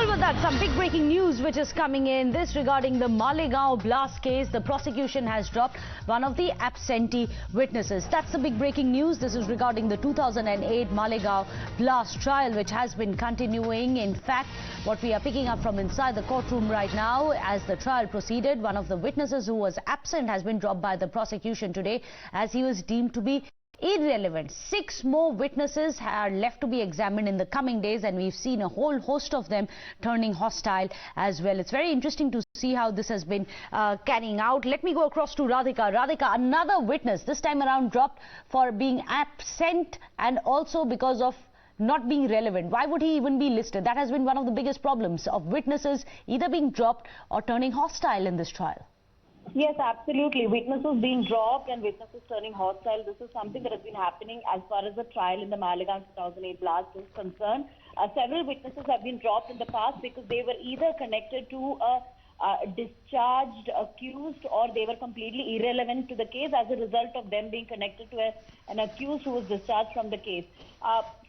Well, with that, some big breaking news which is coming in. This regarding the Malegaon Blast Case. The prosecution has dropped one of the absentee witnesses. That's the big breaking news. This is regarding the 2008 Malegaon Blast trial, which has been continuing. In fact, what we are picking up from inside the courtroom right now, as the trial proceeded, one of the witnesses who was absent has been dropped by the prosecution today, as he was deemed to be irrelevant. 6 more witnesses are left to be examined in the coming days, and we've seen a whole host of them turning hostile as well. It's very interesting to see how this has been carrying out. Let me go across to Radhika. Radhika, another witness, this time around dropped for being absent and also because of not being relevant. Why would he even be listed? That has been one of the biggest problems of witnesses either being dropped or turning hostile in this trial. Yes, absolutely. Witnesses being dropped and witnesses turning hostile. This is something that has been happening as far as the trial in the Malegaon 2008 blast is concerned. Several witnesses have been dropped in the past because they were either connected to a discharged accused or they were completely irrelevant to the case as a result of them being connected to an accused who was discharged from the case.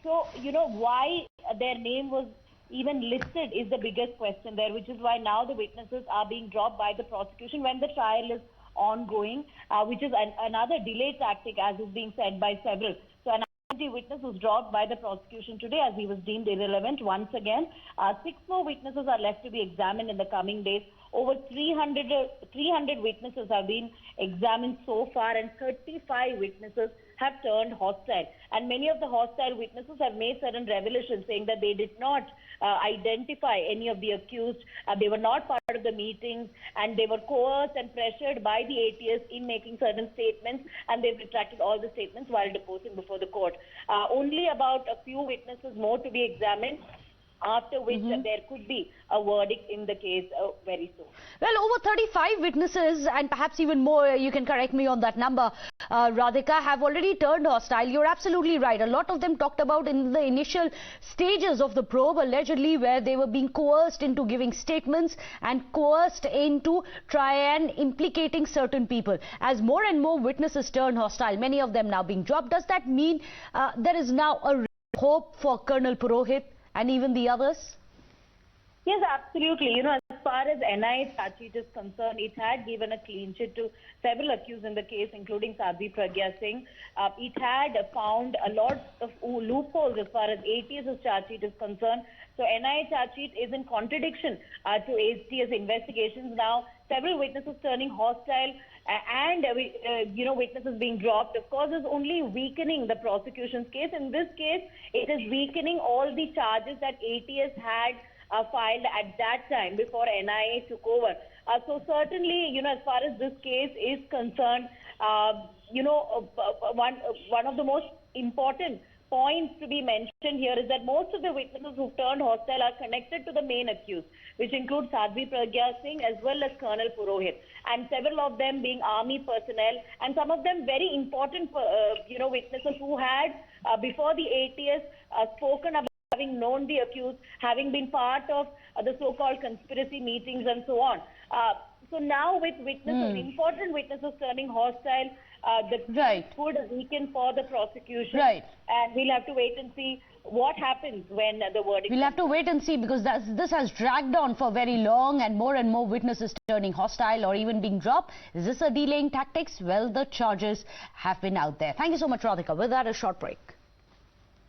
So, you know, why their name was even listed is the biggest question there, which is why now the witnesses are being dropped by the prosecution when the trial is ongoing, which is another delay tactic, as is being said by several. So another witness was dropped by the prosecution today as he was deemed irrelevant once again. 6 more witnesses are left to be examined in the coming days. Over 300 witnesses have been examined so far, and 35 witnesses have turned hostile. And many of the hostile witnesses have made certain revelations saying that they did not identify any of the accused. They were not part of the meetings, and they were coerced and pressured by the ATS in making certain statements, and they've retracted all the statements while deposing before the court. Only about a few witnesses more to be examined, after which there could be a verdict in the case very soon. Well, over 35 witnesses, and perhaps even more, you can correct me on that number, Radhika, have already turned hostile. You're absolutely right. A lot of them talked about in the initial stages of the probe, allegedly, where they were being coerced into giving statements and coerced into try and implicating certain people. As more and more witnesses turn hostile, many of them now being dropped, does that mean there is now a hope for Colonel Purohit and even the others? Yes, absolutely. You know, as far as NIA charge sheet is concerned, it had given a clean sheet to several accused in the case, including Sadhvi Pragya Singh. It had found a lot of loopholes as far as ATS's charge sheet is concerned. So NIA charge sheet is in contradiction to ATS investigations. Now, several witnesses turning hostile and witnesses being dropped, of course, is only weakening the prosecution's case. In this case, it is weakening all the charges that ATS had filed at that time before NIA took over. So certainly, you know, as far as this case is concerned, one of the most important points to be mentioned here is that most of the witnesses who've turned hostile are connected to the main accused, which includes Sadhvi Pragya Singh as well as Colonel Purohit, and several of them being army personnel, and some of them very important, witnesses who had, before the ATS, spoken about having known the accused, having been part of the so-called conspiracy meetings and so on. So now with witnesses, important witnesses turning hostile, the could weaken for the prosecution. And we'll have to wait and see what happens when the verdict We'll have to wait and see, because this has dragged on for very long, and more witnesses turning hostile or even being dropped. Is this a delaying tactics? Well, the charges have been out there. Thank you so much, Radhika. With that, a short break.